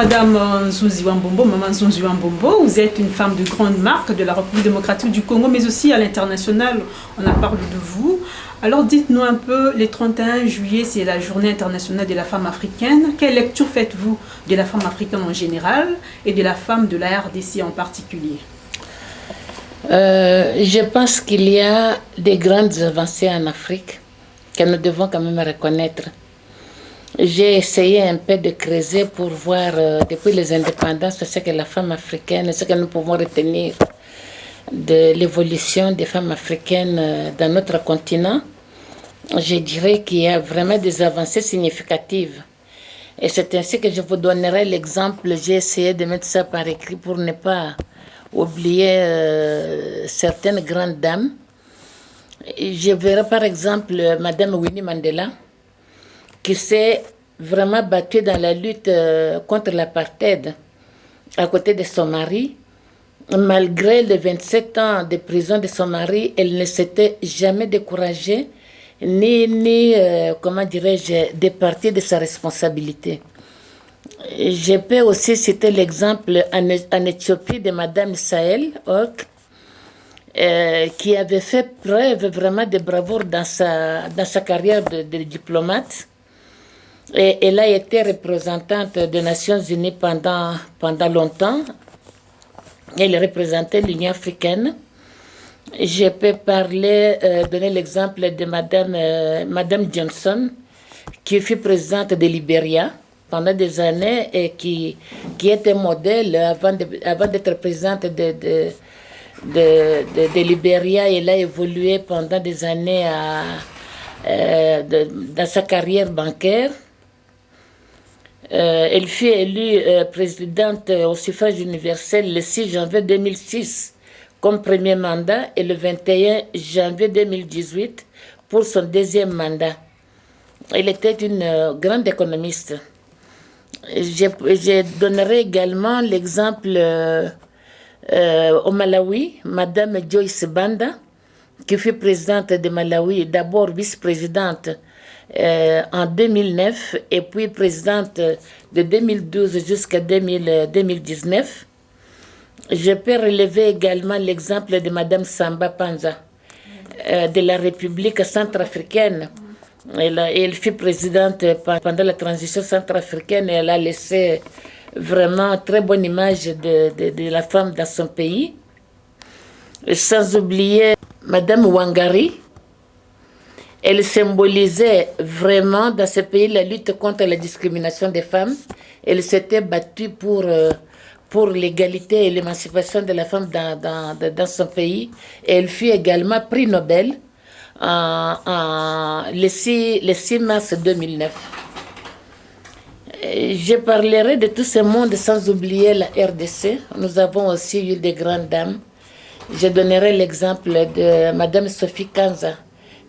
Madame Nzuzi Wambombo, Maman Nzuzi Wambombo, vous êtes une femme de grande marque de la République démocratique du Congo, mais aussi à l'international, on a parlé de vous. Alors dites-nous un peu, le 31 juillet, c'est la journée internationale de la femme africaine. Quelle lecture faites-vous de la femme africaine en général et de la femme de la RDC en particulier? Je pense qu'il y a des grandes avancées en Afrique que nous devons quand même reconnaître. J'ai essayé un peu de creuser pour voir depuis les indépendances ce que la femme africaine, ce que nous pouvons retenir de l'évolution des femmes africaines dans notre continent. Je dirais qu'il y a vraiment des avancées significatives. Et c'est ainsi que je vous donnerai l'exemple. J'ai essayé de mettre ça par écrit pour ne pas oublier certaines grandes dames. Je verrai par exemple Madame Winnie Mandela, qui s'est vraiment battue dans la lutte contre l'apartheid à côté de son mari. Malgré les 27 ans de prison de son mari, elle ne s'était jamais découragée, ni comment dirais-je, départie de sa responsabilité. Je peux aussi citer l'exemple en Éthiopie de Madame Sahel Oak, qui avait fait preuve vraiment de bravoure dans sa carrière de diplomate. Et elle a été représentante des Nations Unies pendant longtemps. Elle représentait l'Union africaine. Je peux donner l'exemple de Madame Johnson, qui fut présidente de Libéria pendant des années et qui était modèle avant d'être présidente de Libéria. Elle a évolué pendant des années dans sa carrière bancaire. Elle fut élue présidente au suffrage universel le 6 janvier 2006 comme premier mandat et le 21 janvier 2018 pour son deuxième mandat. Elle était une grande économiste. Je donnerai également l'exemple au Malawi, Madame Joyce Banda, qui fut présidente de Malawi, d'abord vice-présidente en 2009 et puis présidente de 2012 jusqu'à 2019. Je peux relever également l'exemple de Madame Samba Panza de la République centrafricaine. Elle fut présidente pendant la transition centrafricaine et elle a laissé vraiment très bonne image de la femme dans son pays. Sans oublier Madame Wangari. Elle symbolisait vraiment dans ce pays la lutte contre la discrimination des femmes. Elle s'était battue pour l'égalité et l'émancipation de la femme dans son pays. Et elle fut également prix Nobel le 6 mars 2009. Je parlerai de tout ce monde sans oublier la RDC. Nous avons aussi eu des grandes dames. Je donnerai l'exemple de Madame Sophie Kanza,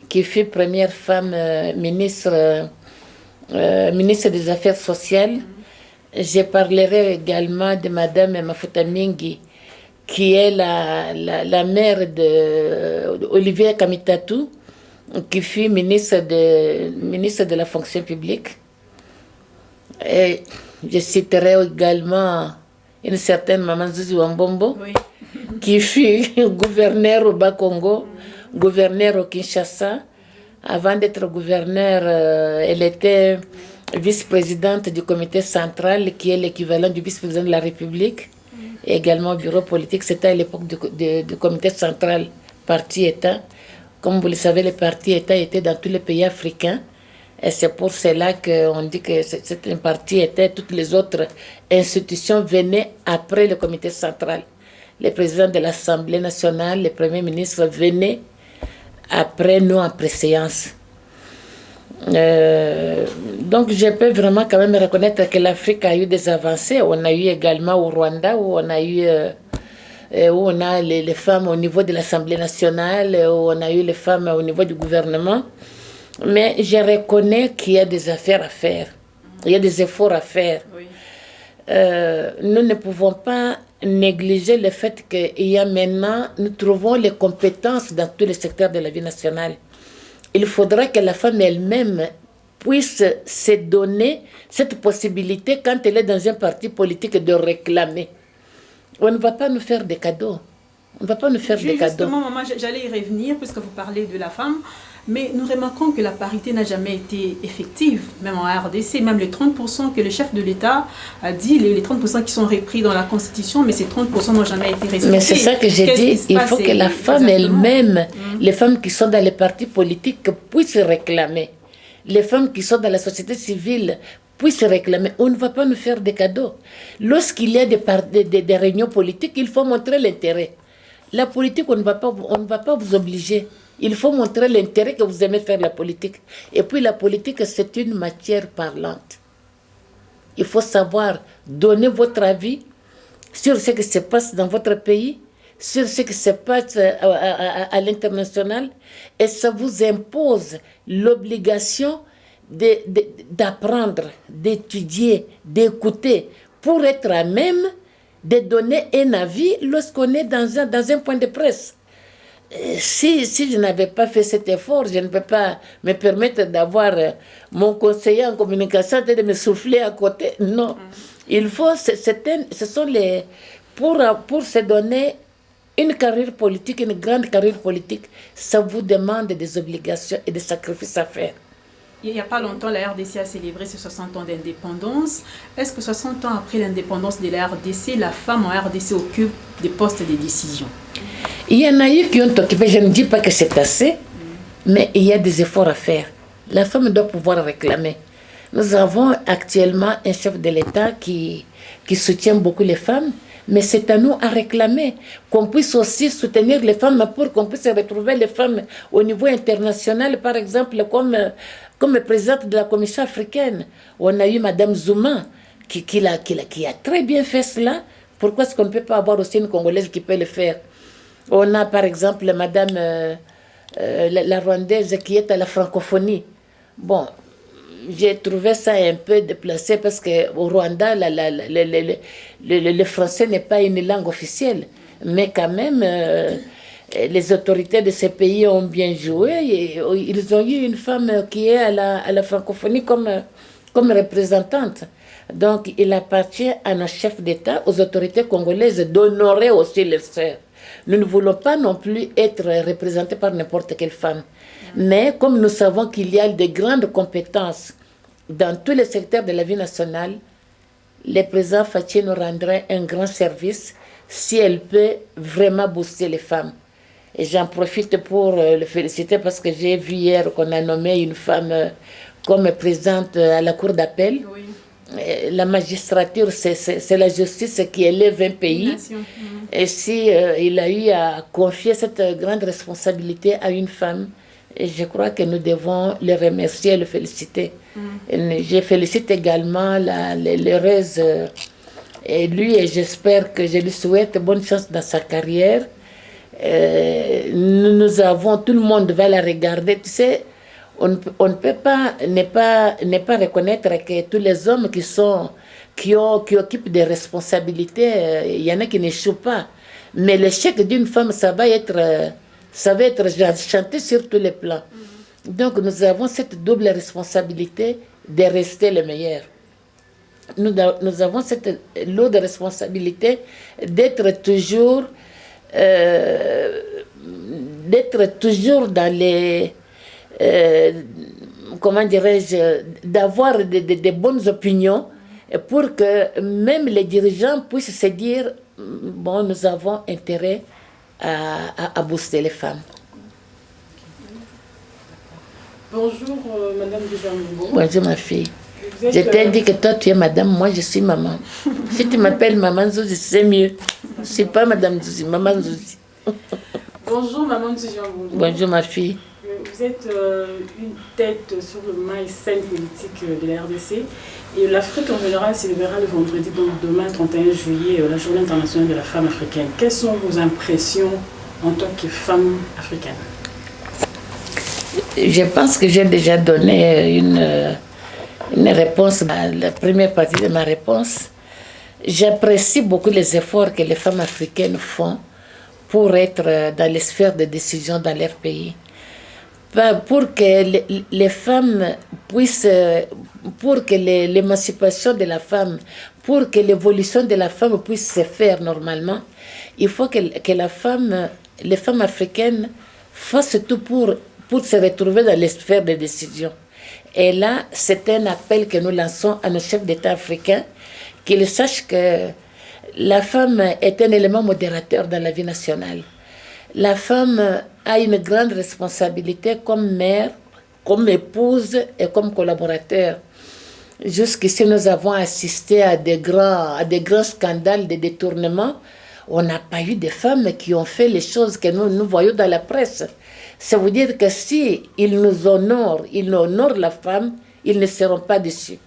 qui fut première femme ministre des Affaires sociales. Je parlerai également de Madame Mafuta Mingi, qui est la mère d'Olivier Kamitatou, qui fut ministre de la fonction publique. Et je citerai également une certaine Maman Nzuzi Wambombo, oui, qui fut gouverneur au Bas-Congo, gouverneur au Kinshasa. Avant d'être gouverneur, elle était vice-présidente du comité central, qui est l'équivalent du vice-président de la République, et également au bureau politique. C'était à l'époque du comité central, parti-État. Comme vous le savez, les partis-États étaient dans tous les pays africains. Et c'est pour cela qu'on dit que c'est un parti-État. Toutes les autres institutions venaient après le comité central. Les présidents de l'Assemblée nationale, les premiers ministres venaient après nous en préséance. Donc je peux vraiment quand même reconnaître que l'Afrique a eu des avancées. On a eu également au Rwanda où on a eu où on a les femmes au niveau de l'Assemblée nationale, où on a eu les femmes au niveau du gouvernement. Mais je reconnais qu'il y a des affaires à faire, il y a des efforts à faire. Oui. Nous ne pouvons pas négliger le fait qu'il y a maintenant, nous trouvons les compétences dans tous les secteurs de la vie nationale. Il faudra que la femme elle-même puisse se donner cette possibilité quand elle est dans un parti politique de réclamer. On ne va pas nous faire des cadeaux. On ne va pas nous faire des cadeaux. Justement, maman, j'allais y revenir puisque vous parlez de la femme. Mais nous remarquons que la parité n'a jamais été effective, même en RDC, même les 30% que le chef de l'État a dit, les 30% qui sont repris dans la Constitution, mais ces 30% n'ont jamais été respectés. Mais c'est ça que j'ai dit, il faut que la femme elle-même, les femmes qui sont dans les partis politiques puissent réclamer. Les femmes qui sont dans la société civile puissent réclamer. On ne va pas nous faire des cadeaux. Lorsqu'il y a des réunions politiques, il faut montrer l'intérêt. La politique, on ne va pas vous obliger. Il faut montrer l'intérêt que vous aimez faire la politique. Et puis la politique, c'est une matière parlante. Il faut savoir donner votre avis sur ce qui se passe dans votre pays, sur ce qui se passe à l'international. Et ça vous impose l'obligation d'apprendre, d'étudier, d'écouter, pour être à même de donner un avis lorsqu'on est dans un point de presse. Si je n'avais pas fait cet effort, je ne peux pas me permettre d'avoir mon conseiller en communication de me souffler à côté. Non. Il faut, ce sont les... Pour se donner une carrière politique, une grande carrière politique, ça vous demande des obligations et des sacrifices à faire. Il n'y a pas longtemps, la RDC a célébré ses 60 ans d'indépendance. Est-ce que 60 ans après l'indépendance de la RDC, la femme en RDC occupe des postes de décision? Il y en a eu qui ont occupé, je ne dis pas que c'est assez, mais il y a des efforts à faire. La femme doit pouvoir réclamer. Nous avons actuellement un chef de l'État qui soutient beaucoup les femmes, mais c'est à nous à réclamer qu'on puisse aussi soutenir les femmes pour qu'on puisse retrouver les femmes au niveau international, par exemple, comme présidente de la Commission africaine. On a eu Mme Zouma qui a très bien fait cela. Pourquoi est-ce qu'on ne peut pas avoir aussi une Congolaise qui peut le faire? On a par exemple Madame la Rwandaise qui est à la francophonie. Bon, j'ai trouvé ça un peu déplacé parce qu'au Rwanda, le français n'est pas une langue officielle. Mais quand même, les autorités de ces pays ont bien joué. Et ils ont eu une femme qui est à la francophonie comme représentante. Donc, il appartient à nos chefs d'État, aux autorités congolaises, d'honorer aussi les sœurs. Nous ne voulons pas non plus être représentés par n'importe quelle femme. Mais comme nous savons qu'il y a de grandes compétences dans tous les secteurs de la vie nationale, le président Fathi nous rendrait un grand service si elle peut vraiment booster les femmes. Et j'en profite pour le féliciter parce que j'ai vu hier qu'on a nommé une femme comme présidente à la cour d'appel. Oui. La magistrature, c'est la justice qui élève un pays. Et si il a eu à confier cette grande responsabilité à une femme, je crois que nous devons le remercier et le féliciter. Je félicite également l'heureuse lui et j'espère que je lui souhaite bonne chance dans sa carrière. Nous avons, tout le monde va la regarder. Tu sais, on ne peut pas ne pas reconnaître que tous les hommes qui occupent des responsabilités, il y en a qui n'échouent pas. Mais l'échec d'une femme, ça va être chanté sur tous les plans. Donc nous avons cette double responsabilité de rester les meilleurs. Nous avons cette lourde responsabilité d'être toujours dans les... comment dirais-je, d'avoir des bonnes opinions pour que même les dirigeants puissent se dire bon, nous avons intérêt à booster les femmes. Bonjour Madame Dujambombo. Bonjour ma fille. Je t'ai dit que toi tu es madame, moi je suis maman. Si tu m'appelles maman Zouzi, c'est mieux. Je ne suis pas madame Zouzi, maman Zouzi. Bonjour Maman Dujambombo. Bonjour ma fille. Vous êtes une tête sur le maille scène politique de la RDC et l'Afrique en général célébrera le vendredi, donc demain 31 juillet, la journée internationale de la femme africaine. Quelles sont vos impressions en tant que femme africaine? Je pense que j'ai déjà donné une réponse à la première partie de ma réponse. J'apprécie beaucoup les efforts que les femmes africaines font pour être dans les sphères de décision dans leur pays. Pour que les femmes puisse, pour que l'émancipation de la femme, pour que l'évolution de la femme puisse se faire normalement, il faut que la femme, les femmes africaines fassent tout pour se retrouver dans les sphères de décision. Et là, c'est un appel que nous lançons à nos chefs d'État africains, qu'ils sachent que la femme est un élément modérateur dans la vie nationale. La femme a une grande responsabilité comme mère, comme épouse et comme collaborateur. Jusqu'ici, nous avons assisté à des grands scandales de détournement. On n'a pas eu de femmes qui ont fait les choses que nous voyons dans la presse. Ça veut dire que si ils nous honorent, ils honorent la femme, ils ne seront pas déçus.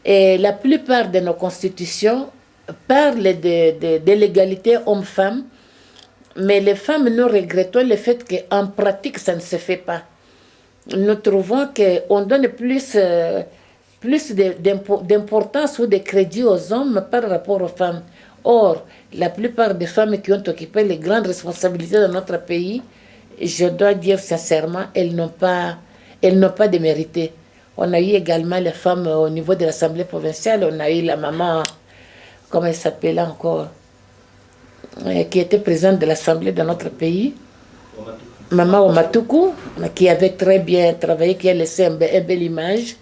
Et la plupart de nos constitutions parlent de l'égalité homme-femme, mais les femmes, nous regrettons le fait qu'en pratique, ça ne se fait pas. Nous trouvons qu'on donne plus d'importance ou de crédit aux hommes par rapport aux femmes. Or, la plupart des femmes qui ont occupé les grandes responsabilités dans notre pays, je dois dire sincèrement, elles n'ont pas démérité. On a eu également les femmes au niveau de l'Assemblée provinciale, on a eu la maman, comment elle s'appelait encore, qui était présidente de l'Assemblée de notre pays, Maman Omatuku, qui avait très bien travaillé, qui a laissé une belle image.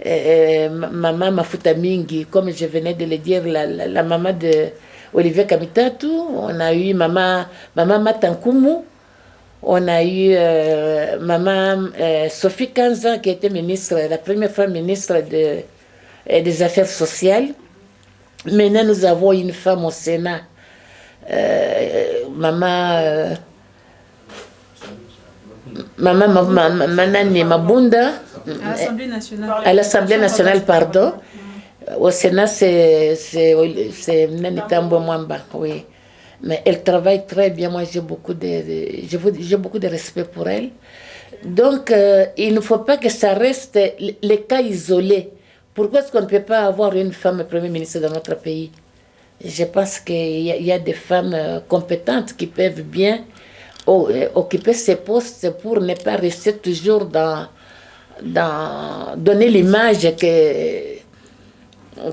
Maman Mafuta Mingi, comme je venais de le dire, la maman de Olivier Kamitatu. On a eu maman Matankumu. On a eu maman Sophie Kanza, qui était ministre, la première femme ministre des Affaires sociales. Maintenant, nous avons une femme au Sénat, maman Manani Mabunda. À l'Assemblée nationale, pardon. Au Sénat, c'est Nanitambo Mwamba, oui. Mais elle travaille très bien. Moi, j'ai beaucoup de respect pour elle. Donc, il ne faut pas que ça reste les cas isolés. Pourquoi est-ce qu'on ne peut pas avoir une femme Premier ministre dans notre pays? Je pense qu'il y a des femmes compétentes qui peuvent bien occuper ces postes pour ne pas rester toujours donner l'image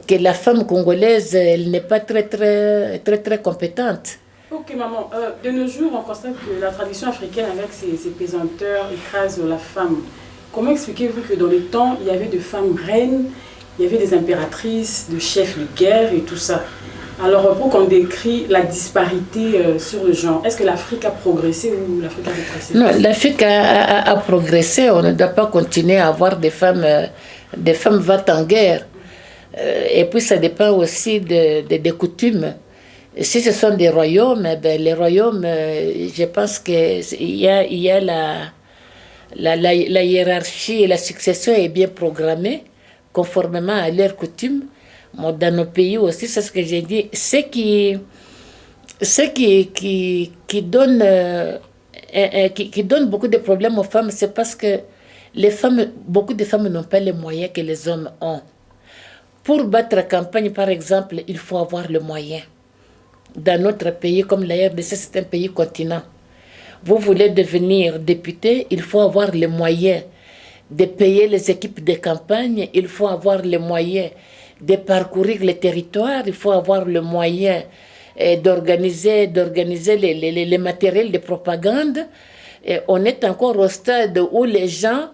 que la femme congolaise, elle n'est pas très compétente. Ok, maman. De nos jours, on constate que la tradition africaine, avec ses pesanteurs, écrase la femme. Comment expliquez-vous que dans le temps, il y avait de femmes reines, il y avait des impératrices, de chefs de guerre et tout ça? Alors, pour qu'on décrit la disparité sur le genre, est-ce que l'Afrique a progressé ou l'Afrique a régressé? Non, l'Afrique a progressé. On ne doit pas continuer à avoir des femmes vont en guerre. Et puis, ça dépend aussi des coutumes. Si ce sont des royaumes, les royaumes, je pense qu'il y a la hiérarchie et la succession est bien programmée, conformément à leurs coutumes. Dans nos pays aussi, c'est ce que j'ai dit. Ce qui donne beaucoup de problèmes aux femmes, c'est parce que beaucoup de femmes n'ont pas les moyens que les hommes ont. Pour battre la campagne, par exemple, il faut avoir le moyen. Dans notre pays, comme la RDC, c'est un pays continent. Vous voulez devenir député, il faut avoir les moyens de payer les équipes de campagne, il faut avoir les moyens de parcourir les territoires, il faut avoir le moyen d'organiser les matériels de propagande. Et on est encore au stade où les gens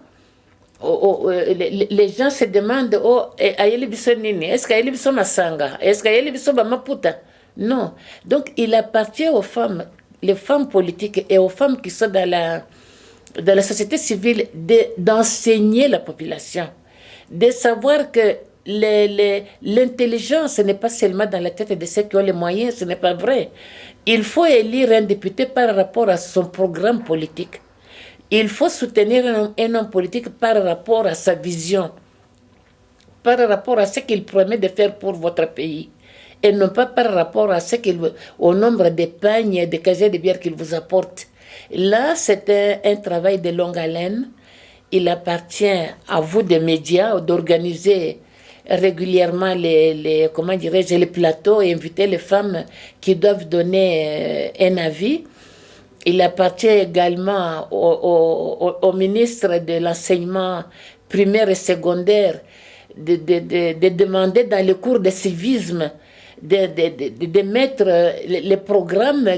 se demandent est-ce qu'il y a masanga, est-ce qu'il y a maputa? Non. Donc il appartient aux femmes, les femmes politiques et aux femmes qui sont dans la société civile d'enseigner la population, de savoir que l'intelligence n'est pas seulement dans la tête de ceux qui ont les moyens, ce n'est pas vrai. Il faut élire un député par rapport à son programme politique. Il faut soutenir un homme politique par rapport à sa vision, par rapport à ce qu'il promet de faire pour votre pays, et non pas par rapport à au nombre de pagnes et de casiers de bière qu'il vous apporte. Là, c'est un travail de longue haleine. Il appartient à vous, des médias, d'organiser régulièrement les plateaux et inviter les femmes qui doivent donner un avis. Il appartient également au ministre de l'enseignement primaires et secondaires, de demander dans les cours de civisme, de mettre les programmes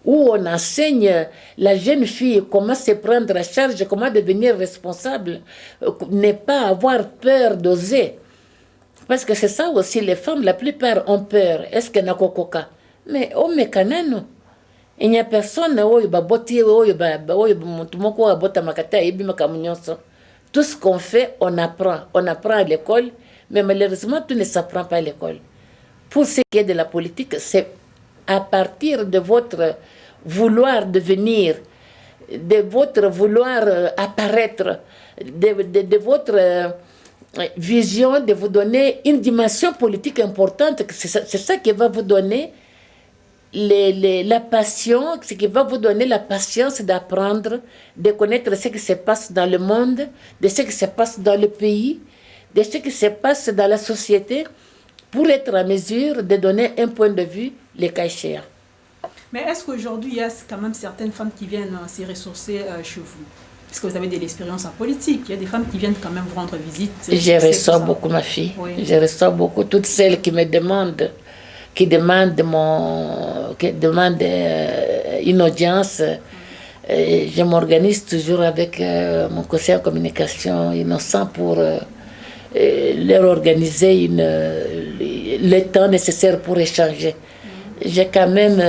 où on enseigne la jeune fille comment se prendre à charge, comment devenir responsable, ne pas avoir peur d'oser. Parce que c'est ça aussi, les femmes, la plupart ont peur. Est-ce que n'a coca? Mais au mécanano, il n'y a personne tout ce qu'on fait, on apprend. On apprend à l'école, mais malheureusement, tout ne s'apprend pas à l'école. Pour ce qui est de la politique, c'est à partir de votre vouloir devenir, de votre vouloir apparaître, de votre vision de vous donner une dimension politique importante. C'est ça qui va vous donner la passion, ce qui va vous donner la patience d'apprendre, de connaître ce qui se passe dans le monde, de ce qui se passe dans le pays, de ce qui se passe dans la société, pour être en mesure de donner un point de vue, les cas échéants. Mais est-ce qu'aujourd'hui, il y a quand même certaines femmes qui viennent s'y ressourcer chez vous? Parce que vous avez de l'expérience en politique. Il y a des femmes qui viennent quand même vous rendre visite. Je reçois beaucoup, ma fille. Oui. Je reçois beaucoup. Toutes celles qui me demandent, qui demandent une audience. Je m'organise toujours avec mon conseiller en communication Innocent pour leur organiser le temps nécessaire pour échanger. J'ai quand même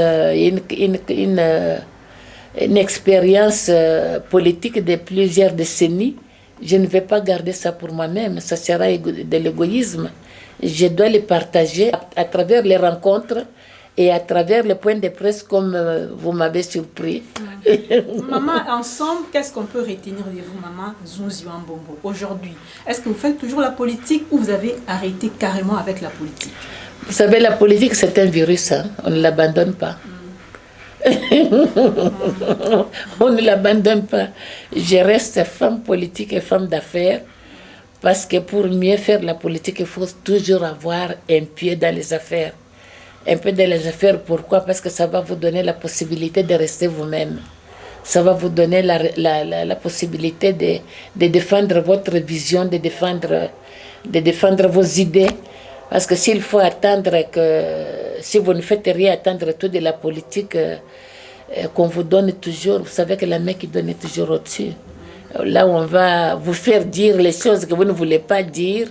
une expérience politique de plusieurs décennies. Je ne vais pas garder ça pour moi-même, ça sera de l'égoïsme. Je dois le partager à travers les rencontres et à travers les points de presse comme vous m'avez surpris. Maman, ensemble, qu'est-ce qu'on peut retenir de vous, maman Zounzi Wambombo, aujourd'hui? Est-ce que vous faites toujours la politique ou vous avez arrêté carrément avec la politique? Vous savez, la politique, c'est un virus, hein? On ne l'abandonne pas. On ne l'abandonne pas. Je reste femme politique et femme d'affaires parce que pour mieux faire la politique, il faut toujours avoir un pied dans les affaires. Un peu dans les affaires, pourquoi? Parce que ça va vous donner la possibilité de rester vous-même. Ça va vous donner la possibilité de défendre votre vision, de défendre vos idées. Parce que s'il faut attendre si vous ne faites rien, attendre tout de la politique qu'on vous donne toujours, vous savez que la main qui donne est toujours au-dessus. Là où on va vous faire dire les choses que vous ne voulez pas dire,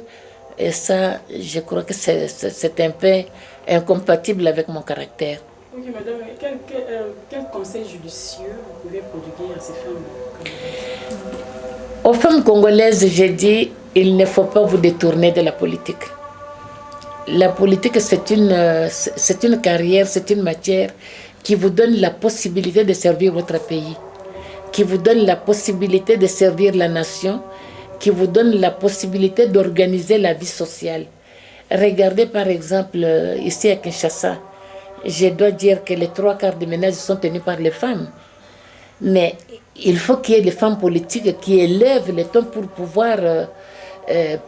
et ça, je crois que c'est un peu incompatible avec mon caractère. Ok, madame, quel conseil judicieux vous pouvez prodiguer à ces femmes congolaises? Aux femmes congolaises, j'ai dit, il ne faut pas vous détourner de la politique. La politique, c'est une carrière, c'est une matière qui vous donne la possibilité de servir votre pays, qui vous donne la possibilité de servir la nation, qui vous donne la possibilité d'organiser la vie sociale. Regardez par exemple ici à Kinshasa, je dois dire que les 3/4 des ménages sont tenus par les femmes. Mais il faut qu'il y ait des femmes politiques qui élèvent le ton pour pouvoir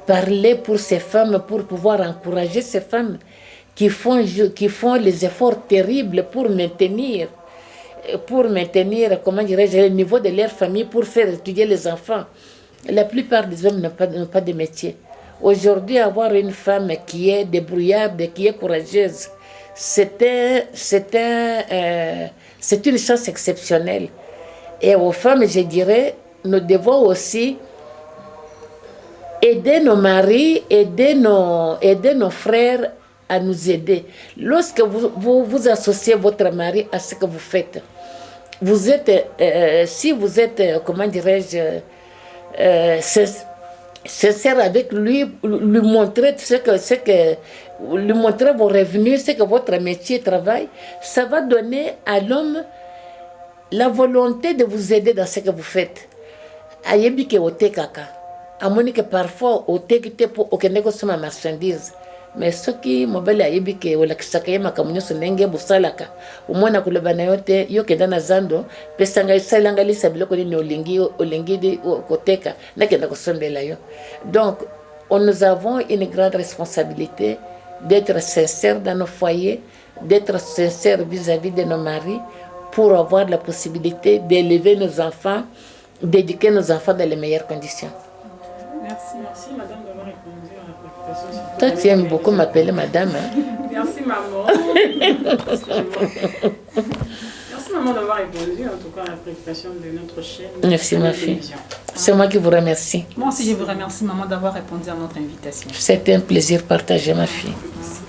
parler pour ces femmes, pour pouvoir encourager ces femmes qui font les efforts terribles pour maintenir comment dirais-je, le niveau de leur famille, pour faire étudier les enfants. La plupart des hommes n'ont pas de métier. Aujourd'hui, avoir une femme qui est débrouillarde, qui est courageuse, c'est une chance exceptionnelle. Et aux femmes, je dirais, nous devons aussi aider nos maris, aider nos frères à nous aider. Lorsque vous associez votre mari à ce que vous faites, vous êtes, si vous êtes, comment dirais-je, sincère avec lui, lui montrer lui montrer vos revenus, ce que votre métier travail, ça va donner à l'homme la volonté de vous aider dans ce que vous faites. Ayebike ote kaka. Amoni que parfois ote kite pour okende ko soma marchandise. Mais ce qui mobile ayebike wala kisaka makamunyo sonenge busalaka. Umona kulobana yote yo kenda na zando pesa ngai salanga lisa biloko ni olingi di koteka na kenda ko sombela yo. Donc nous avons une grande responsabilité d'être sincères dans nos foyers, d'être sincères vis-à-vis de nos maris, pour avoir la possibilité d'élever nos enfants, d'éduquer nos enfants dans les meilleures conditions. Merci madame d'avoir répondu à la préoccupation. Toi, tu aimes beaucoup m'appeler madame. Hein? Merci maman. Merci maman d'avoir répondu en tout cas à la préoccupation de notre chaîne. Merci ma fille. C'est moi qui vous remercie. Moi aussi, je vous remercie, maman, d'avoir répondu à notre invitation. C'était un plaisir partagé, ma fille. Merci.